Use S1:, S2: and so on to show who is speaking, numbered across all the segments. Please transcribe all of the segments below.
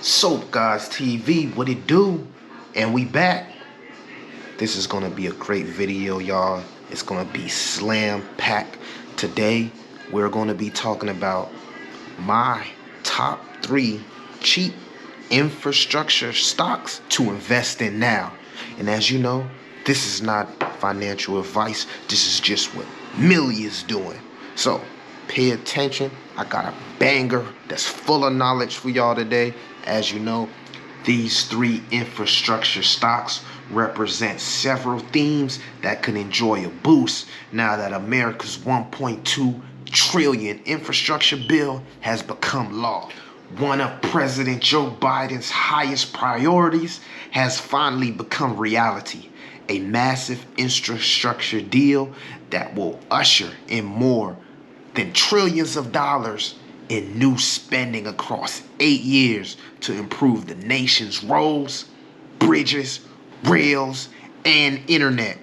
S1: Soap Guys TV, what it do? And we back. This is gonna be a great video, y'all. It's gonna be slam packed. Today, we're gonna be talking about my top 3 cheap infrastructure stocks to invest in now. And as you know, this is not financial advice. This is just what Millie is doing. So pay attention. I got a banger that's full of knowledge for y'all today. As you know, these 3 infrastructure stocks represent several themes that could enjoy a boost now that America's 1.2 trillion infrastructure bill has become law. One of President Joe Biden's highest priorities has finally become reality. A massive infrastructure deal that will usher in more than trillions of dollars in new spending across 8 years to improve the nation's roads, bridges, rails, and internet,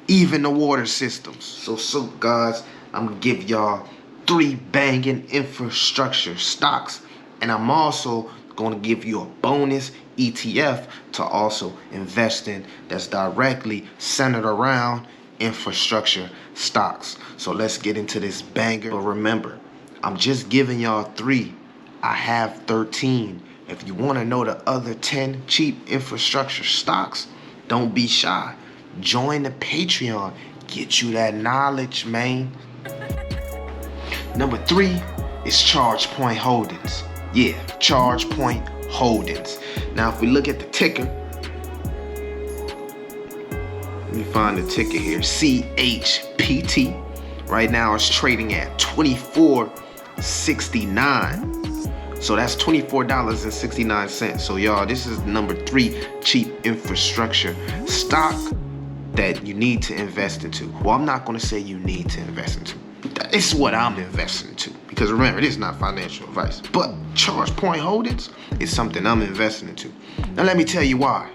S1: even the water systems. So guys, I'm gonna give y'all 3 banging infrastructure stocks, and I'm also gonna give you a bonus ETF to also invest in that's directly centered around infrastructure stocks. So let's get into this banger. But remember, I'm just giving y'all 3. I have 13. If you want to know the other 10 cheap infrastructure stocks, don't be shy. Join the Patreon. Get you that knowledge, man. Number 3 is ChargePoint Holdings. Yeah, ChargePoint Holdings. Now, if we look at the ticker, let me find the ticker here. CHPT. Right now it's trading at $24.69. So that's $24.69. So y'all, this is number 3 cheap infrastructure stock that you need to invest into. Well, I'm not gonna say you need to invest into. It's what I'm investing into. Because remember, this is not financial advice. But ChargePoint Holdings is something I'm investing into. Now let me tell you why.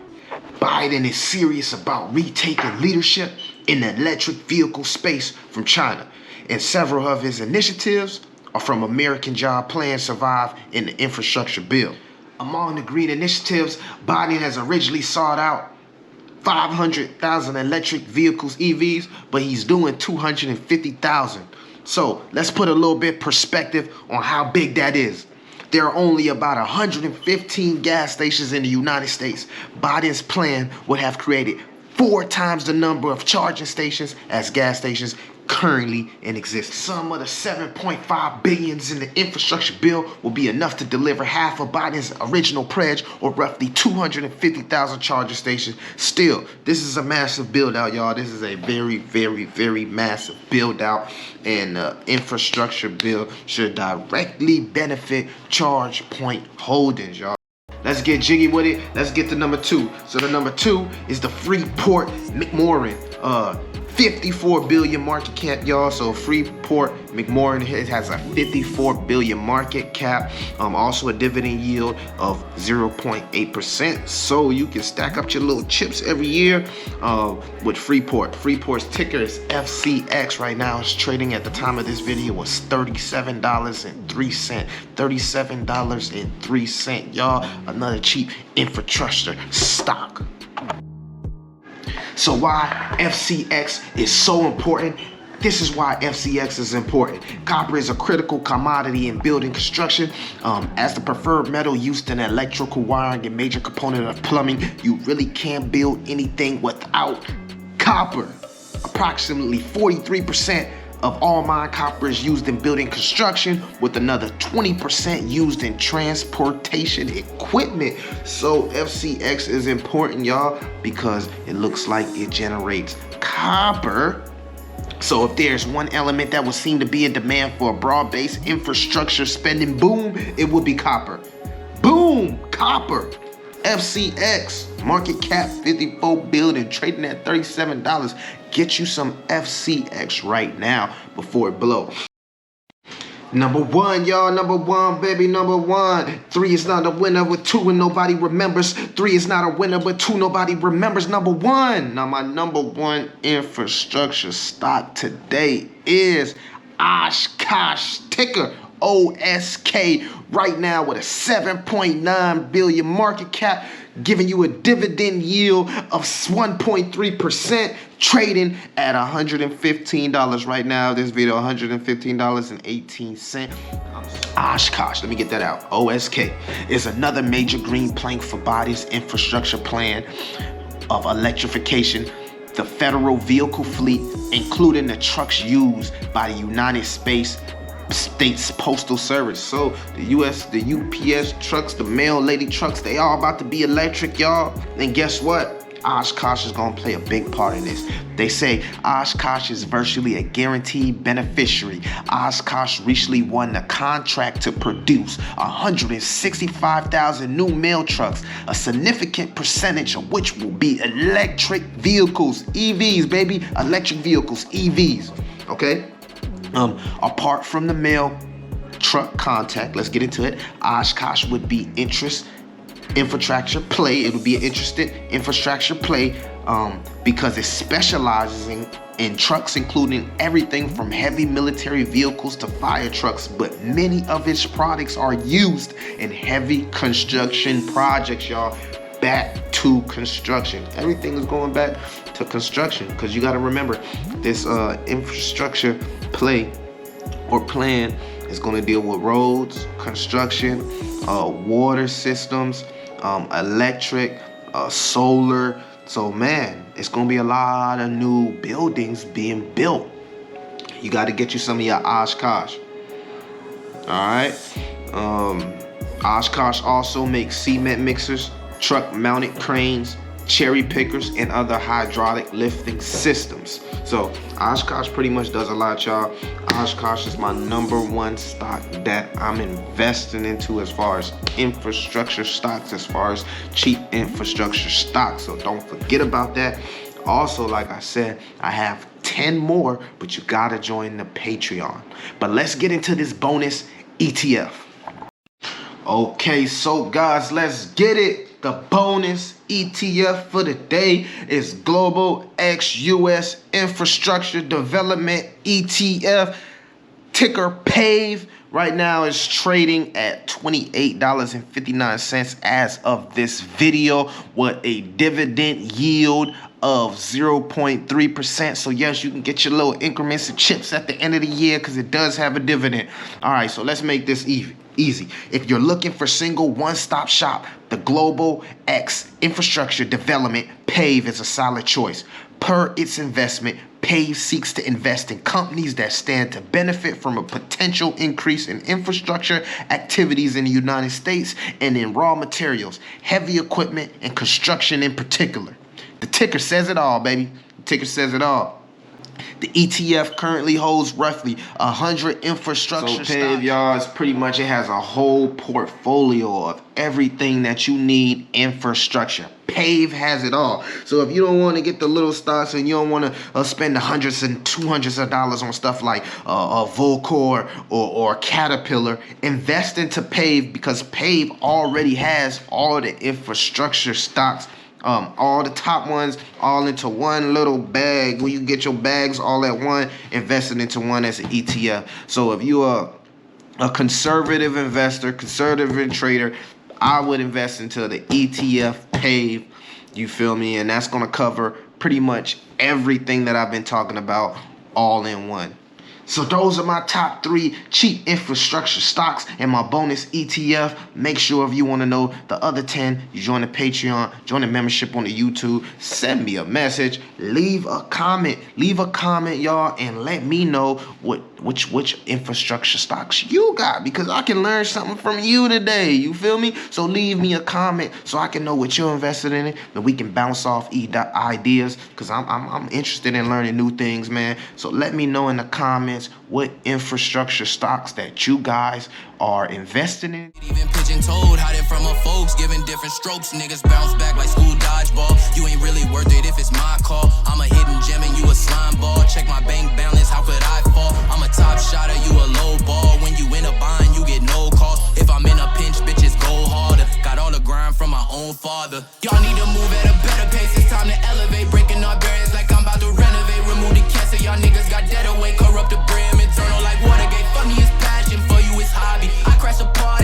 S1: Biden is serious about retaking leadership in the electric vehicle space from China, and several of his initiatives are from American job plans survive in the infrastructure bill. Among the green initiatives, Biden has originally sought out 500,000 electric vehicles, EVs, but he's doing 250,000. So let's put a little bit perspective on how big that is. There are only about 115 gas stations in the United States. Biden's plan would have created 4 times the number of charging stations as gas stations currently in existence. Some of the 7.5 billions in the infrastructure bill will be enough to deliver half of Biden's original pledge, or roughly 250,000 charging stations. Still, this is a massive build out, y'all. This is a very massive build out, and the infrastructure bill should directly benefit ChargePoint Holdings, y'all. Let's get jiggy with it. Let's get to number 2. So the number 2 is the Freeport McMoran. 54 billion market cap, y'all. So Freeport McMoran, it has a 54 billion market cap. Also a dividend yield of 0.8%. So you can stack up your little chips every year with Freeport. Freeport's ticker is FCX. Right now it's trading at the time of this video was $37.03. $37.03, y'all. Another cheap infrastructure stock. So why FCX is so important? This is why FCX is important. Copper is a critical commodity in building construction. As the preferred metal used in electrical wiring and major component of plumbing, you really can't build anything without copper. Approximately 43% of all mined copper is used in building construction, with another 20% used in transportation equipment. So FCX is important, y'all, because it looks like it generates copper. So if there's one element that would seem to be in demand for a broad-based infrastructure spending boom, it would be copper. Boom, copper. FCX, market cap 54 billion, trading at $37. Get you some FCX right now before it blow. Number 1, y'all. Number 1, baby. Number 1. 3 is not a winner with 2 and nobody remembers. 3 is not a winner with 2, nobody remembers. Number 1. Now my number 1 infrastructure stock today is Oshkosh, ticker OSK right now with a 7.9 billion market cap, giving you a dividend yield of 1.3%, trading at $115 right now. This video, $115.18. Oshkosh, let me get that out. OSK is another major green plank for Biden's infrastructure plan of electrification. The federal vehicle fleet, including the trucks used by the United States Postal Service. So the UPS trucks, the mail lady trucks, they all about to be electric, y'all. And guess what? Oshkosh is gonna play a big part in this. They say Oshkosh is virtually a guaranteed beneficiary. Oshkosh recently won the contract to produce 165,000 new mail trucks, a significant percentage of which will be electric vehicles, EVs, baby, electric vehicles, EVs, okay? Apart from the mail truck contact, let's get into it. Oshkosh would be infrastructure play. It would be an interesting infrastructure play because it specializes in trucks, including everything from heavy military vehicles to fire trucks, but many of its products are used in heavy construction projects, y'all. Back to construction. Everything is going back to construction because you got to remember this infrastructure play or plan is going to deal with roads, construction, water systems, electric, solar. So man, it's gonna be a lot of new buildings being built. You got to get you some of your Oshkosh. All right. Oshkosh also makes cement mixers, truck mounted cranes, cherry pickers, and other hydraulic lifting systems. So Oshkosh pretty much does a lot, y'all. Oshkosh is my #1 stock that I'm investing into as far as infrastructure stocks, as far as cheap infrastructure stocks. So don't forget about that. Also, like I said, I have 10 more, but you gotta join the Patreon. But let's get into this bonus ETF. Okay, so guys, let's get it. The bonus ETF for the day is Global X-US Infrastructure Development ETF, ticker PAVE. Right now it's trading at $28.59 as of this video, with a dividend yield of 0.3%. So yes, you can get your little increments of chips at the end of the year because it does have a dividend. All right, so let's make this easy. If you're looking for single one-stop shop, the Global X Infrastructure Development PAVE is a solid choice. Per its investment, PAVE seeks to invest in companies that stand to benefit from a potential increase in infrastructure activities in the United States and in raw materials, heavy equipment, and construction in particular. The ticker says it all, baby. The ticker says it all. The ETF currently holds roughly 100 infrastructure stocks. PAVE, y'all, is pretty much, it has a whole portfolio of everything that you need infrastructure. PAVE has it all. So if you don't want to get the little stocks and you don't want to spend the hundreds and $200s of dollars on stuff like Volcor or Caterpillar, invest into PAVE because PAVE already has all the infrastructure stocks. All the top ones all into one little bag where you get your bags all at one, invested into one as an ETF. So if you are a conservative investor, conservative trader, I would invest into the ETF PAVE. You feel me? And that's going to cover pretty much everything that I've been talking about all in one. So those are my top 3 cheap infrastructure stocks and my bonus ETF. Make sure if you want to know the other 10, you join the Patreon, join the membership on the YouTube, send me a message, leave a comment, y'all, and let me know which infrastructure stocks you got, because I can learn something from you today. You feel me? So leave me a comment so I can know what you're invested in it, and we can bounce off ideas, because I'm interested in learning new things, man. So let me know in the comments what infrastructure stocks that you guys are investing in.
S2: Even pigeon toed, hiding from my folks, giving different strokes. Niggas bounce back like school dodgeball. You ain't really worth it if it's my call. I'm a hidden gem and you a slime ball. Check my bank balance, how could I fall? I'm a top shotter, you a low ball. When you in a bind, you get no call. If I'm in a pinch, bitches go harder. Got all the grind from my own father. Y'all need to move at a better pace. It's time to elevate, breaking our barriers like I'm about to renovate. Remove the cancer, y'all niggas got dead away. Corrupt the brim, internal like Watergate. Funny is passion, for you it's high. that's a party.